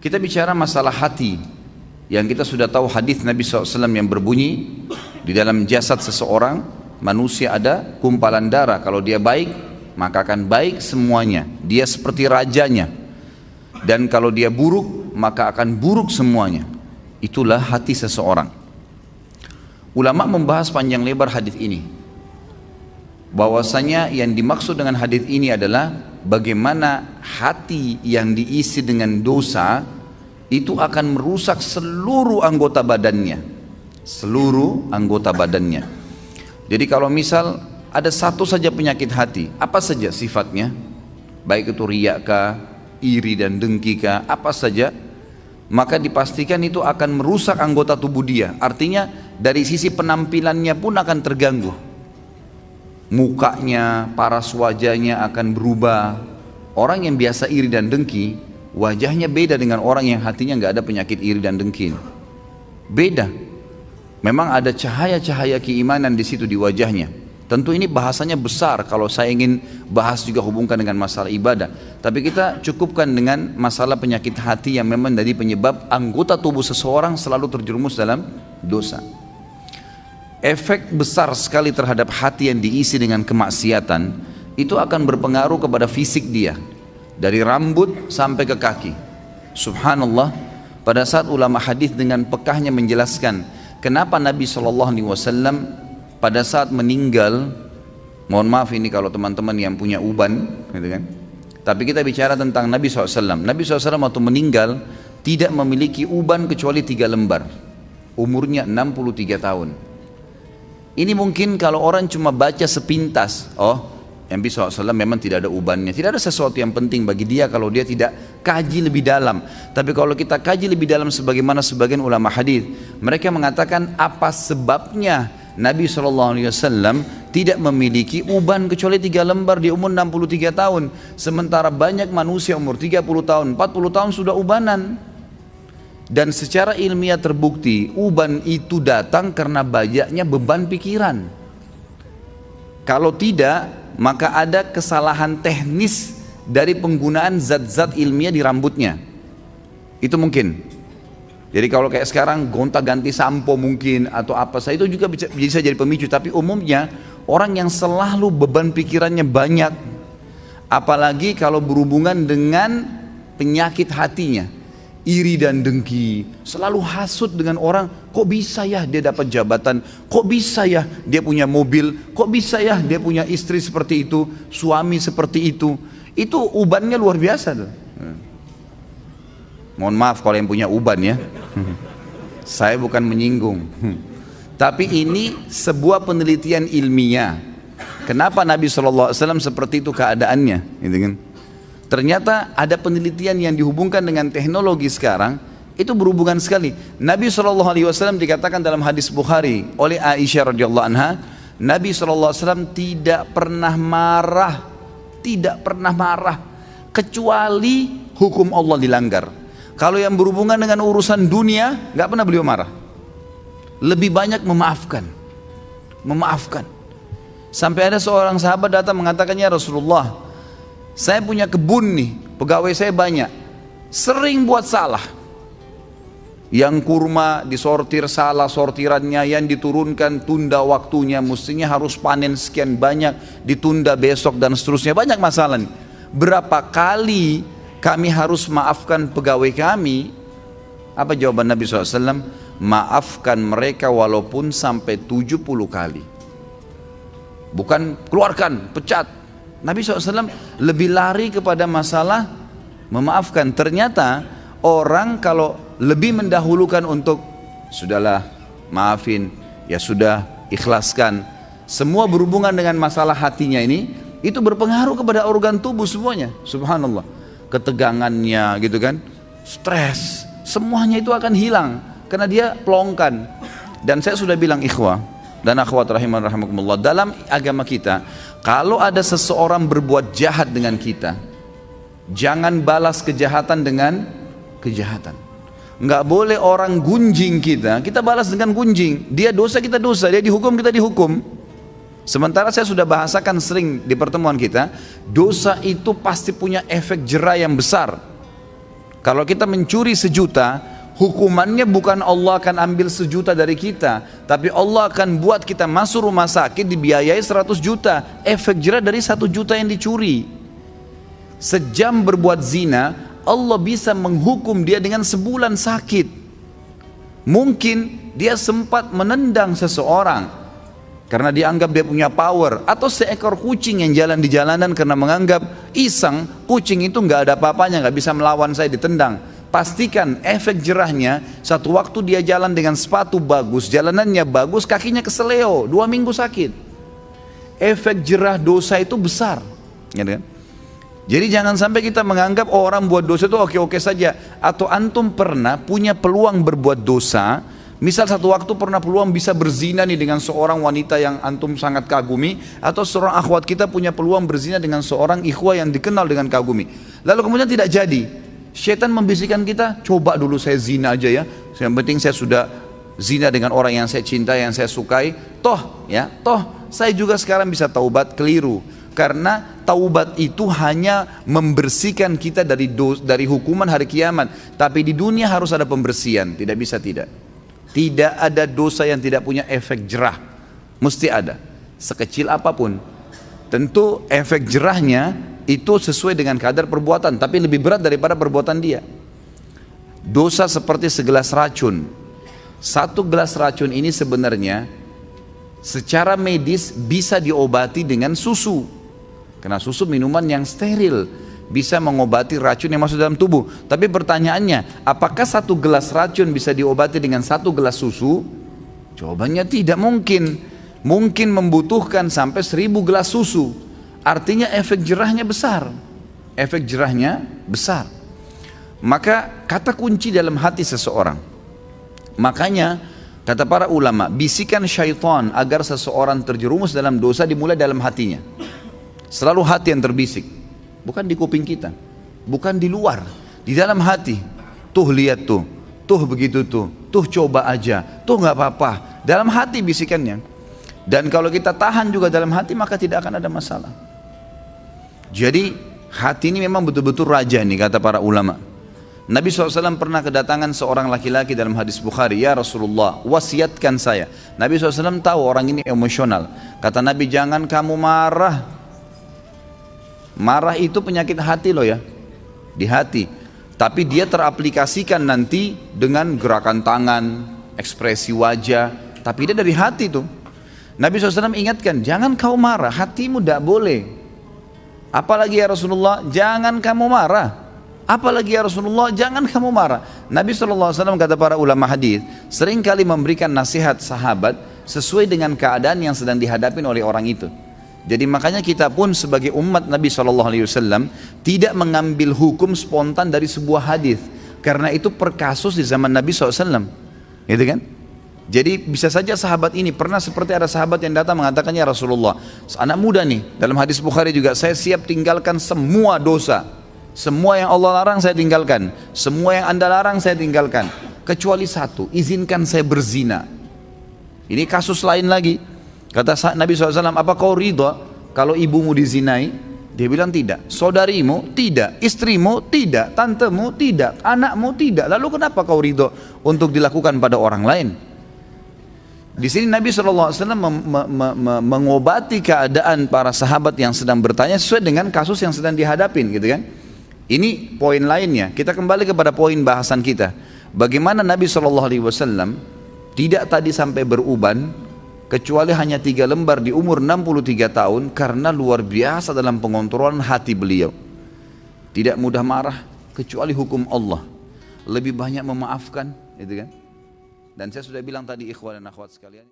Kita bicara masalah hati, yang kita sudah tahu hadis Nabi SAW yang berbunyi, di dalam jasad seseorang manusia ada kumpalan darah. Kalau dia baik, maka akan baik semuanya, dia seperti rajanya. Dan kalau dia buruk, maka akan buruk semuanya. Itulah hati seseorang. Ulama membahas panjang lebar hadis ini, bahwasanya yang dimaksud dengan hadis ini adalah bagaimana hati yang diisi dengan dosa itu akan merusak seluruh anggota badannya. Seluruh anggota badannya. Jadi kalau misal ada satu saja penyakit hati, apa saja sifatnya, baik itu riya kah, iri dan dengki kah, apa saja, maka dipastikan itu akan merusak anggota tubuh dia. Artinya dari sisi penampilannya pun akan terganggu. Mukanya, paras wajahnya akan berubah. Orang yang biasa iri dan dengki, wajahnya beda dengan orang yang hatinya nggak ada penyakit iri dan dengki. Beda. Memang ada cahaya-cahaya keimanan di situ di wajahnya. Tentu ini bahasanya besar kalau saya ingin bahas juga hubungkan dengan masalah ibadah. Tapi kita cukupkan dengan masalah penyakit hati yang memang dari penyebab anggota tubuh seseorang selalu terjerumus dalam dosa. Efek besar sekali terhadap hati yang diisi dengan kemaksiatan itu akan berpengaruh kepada fisik dia, dari rambut sampai ke kaki. Subhanallah, pada saat ulama hadis dengan pekahnya menjelaskan kenapa Nabi SAW pada saat meninggal, mohon maaf ini kalau teman-teman yang punya uban, gitu kan? Tapi kita bicara tentang Nabi SAW. Nabi SAW waktu meninggal tidak memiliki uban kecuali 3 lembar. Umurnya 63 tahun. Ini mungkin kalau orang cuma baca sepintas, oh Nabi SAW memang tidak ada ubannya, tidak ada sesuatu yang penting bagi dia kalau dia tidak kaji lebih dalam. Tapi kalau kita kaji lebih dalam sebagaimana sebagian ulama hadis, mereka mengatakan apa sebabnya Nabi SAW tidak memiliki uban kecuali 3 lembar di umur 63 tahun. Sementara banyak manusia umur 30 tahun, 40 tahun sudah ubanan. Dan secara ilmiah terbukti uban itu datang karena banyaknya beban pikiran. Kalau tidak, maka ada kesalahan teknis dari penggunaan zat-zat ilmiah di rambutnya. Itu mungkin. Jadi kalau kayak sekarang gonta-ganti sampo mungkin atau apa saja itu juga bisa jadi pemicu. Tapi umumnya orang yang selalu beban pikirannya banyak, apalagi kalau berhubungan dengan penyakit hatinya, iri dan dengki, selalu hasut dengan orang, kok bisa ya dia dapat jabatan, kok bisa ya dia punya mobil, kok bisa ya dia punya istri seperti itu, suami seperti itu ubannya luar biasa tuh. Mohon maaf kalau yang punya uban ya, saya bukan menyinggung, tapi ini sebuah penelitian ilmiah. Kenapa Nabi SAW seperti itu keadaannya, gitu kan? Ternyata ada penelitian yang dihubungkan dengan teknologi sekarang, itu berhubungan sekali. Nabi SAW dikatakan dalam hadis Bukhari oleh Aisyah radhiyallahu anha, Nabi SAW tidak pernah marah, kecuali hukum Allah dilanggar. Kalau yang berhubungan dengan urusan dunia, nggak pernah beliau marah. Lebih banyak memaafkan. Sampai ada seorang sahabat datang mengatakannya, Rasulullah, saya punya kebun nih, pegawai saya banyak, sering buat salah. Yang kurma disortir salah sortirannya, yang diturunkan tunda waktunya, mestinya harus panen sekian banyak, ditunda besok dan seterusnya, banyak masalah nih. Berapa kali kami harus maafkan pegawai kami? Apa jawaban Nabi SAW? Maafkan mereka walaupun sampai 70 kali. Bukan keluarkan, pecat. Nabi SAW lebih lari kepada masalah memaafkan. Ternyata orang kalau lebih mendahulukan untuk sudahlah maafin, ya sudah ikhlaskan, semua berhubungan dengan masalah hatinya ini, itu berpengaruh kepada organ tubuh semuanya. Subhanallah, ketegangannya gitu kan, stres, semuanya itu akan hilang karena dia pelongkan. Dan saya sudah bilang ikhwah dan akhwat rahiman rahimakumullah, dalam agama kita kalau ada seseorang berbuat jahat dengan kita, jangan balas kejahatan dengan kejahatan. Enggak boleh orang gunjing kita balas dengan gunjing. Dia dosa, kita dosa, dia dihukum, kita dihukum. Sementara saya sudah bahasakan sering di pertemuan kita, dosa itu pasti punya efek jera yang besar. Kalau kita mencuri 1.000.000, hukumannya bukan Allah akan ambil 1.000.000 dari kita, tapi Allah akan buat kita masuk rumah sakit dibiayai 100 juta. Efek jerah dari 1 juta yang dicuri. Sejam berbuat zina, Allah bisa menghukum dia dengan sebulan sakit. Mungkin dia sempat menendang seseorang karena dianggap dia punya power, atau seekor kucing yang jalan di jalanan karena menganggap iseng, kucing itu nggak ada apa-apanya, nggak bisa melawan saya, ditendang. Pastikan efek jerahnya, satu waktu dia jalan dengan sepatu bagus, jalanannya bagus, kakinya keseleo, 2 minggu sakit. Efek jerah dosa itu besar, gitu kan? Jadi jangan sampai kita menganggap orang buat dosa itu oke-oke saja. Atau antum pernah punya peluang berbuat dosa, misal satu waktu pernah peluang bisa berzina nih dengan seorang wanita yang antum sangat kagumi, atau seorang akhwat kita punya peluang berzina dengan seorang ikhwah yang dikenal dengan kagumi, lalu kemudian tidak jadi. Syaitan membisikkan kita, coba dulu saya zina aja ya, yang penting saya sudah zina dengan orang yang saya cintai, yang saya sukai, toh saya juga sekarang bisa taubat. Keliru. Karena taubat itu hanya membersihkan kita dari hukuman hari kiamat, tapi di dunia harus ada pembersihan. Tidak bisa tidak. Tidak ada dosa yang tidak punya efek jerah. Mesti ada. Sekecil apapun. Tentu efek jerahnya itu sesuai dengan kadar perbuatan, tapi lebih berat daripada perbuatan dia. Dosa seperti segelas racun. 1 gelas racun ini sebenarnya secara medis bisa diobati dengan susu. Karena susu minuman yang steril, bisa mengobati racun yang masuk dalam tubuh. Tapi pertanyaannya, apakah 1 gelas racun bisa diobati dengan 1 gelas susu? Jawabannya tidak mungkin. Mungkin membutuhkan sampai 1000 gelas susu. Artinya efek jerahnya besar. Efek jerahnya besar. Maka kata kunci dalam hati seseorang. Makanya kata para ulama, bisikan syaitan agar seseorang terjerumus dalam dosa dimulai dalam hatinya. Selalu hati yang terbisik, bukan di kuping kita, bukan di luar, di dalam hati. Tuh lihat tuh begitu tuh coba aja, tuh nggak apa-apa. Dalam hati bisikannya. Dan kalau kita tahan juga dalam hati, maka tidak akan ada masalah. Jadi hati ini memang betul-betul raja nih, kata para ulama. Nabi SAW pernah kedatangan seorang laki-laki dalam hadis Bukhari, ya Rasulullah, wasiatkan saya. Nabi SAW tahu orang ini emosional. Kata Nabi, jangan kamu marah. Marah itu penyakit hati loh ya, di hati. Tapi dia teraplikasikan nanti dengan gerakan tangan, ekspresi wajah. Tapi dia dari hati tuh. Nabi SAW ingatkan, jangan kau marah, hatimu tidak boleh. Apalagi ya Rasulullah, jangan kamu marah. Apalagi ya Rasulullah, jangan kamu marah. Nabi SAW, kata para ulama hadis, seringkali memberikan nasihat sahabat sesuai dengan keadaan yang sedang dihadapi oleh orang itu. Jadi makanya kita pun sebagai umat Nabi SAW tidak mengambil hukum spontan dari sebuah hadis, karena itu per kasus di zaman Nabi SAW, gitu kan? Jadi bisa saja sahabat ini pernah seperti ada sahabat yang datang mengatakan, ya Rasulullah, anak muda nih, dalam hadis Bukhari juga, saya siap tinggalkan semua dosa, semua yang Allah larang saya tinggalkan, semua yang Anda larang saya tinggalkan, kecuali satu, izinkan saya berzina. Ini kasus lain lagi. Kata Nabi SAW, apa kau ridha kalau ibumu dizinai? Dia bilang tidak. Saudarimu? Tidak. Istrimu? Tidak. Tantemu? Tidak. Anakmu? Tidak. Lalu kenapa kau ridha untuk dilakukan pada orang lain? Di sini Nabi SAW mengobati keadaan para sahabat yang sedang bertanya sesuai dengan kasus yang sedang dihadapin, gitu kan? Ini poin lainnya. Kita kembali kepada poin bahasan kita. Bagaimana Nabi SAW tidak tadi sampai beruban, kecuali hanya 3 lembar di umur 63 tahun, karena luar biasa dalam pengontrolan hati beliau. Tidak mudah marah kecuali hukum Allah. Lebih banyak memaafkan, gitu kan? Dan saya sudah bilang tadi, ikhwan dan akhwat sekalian.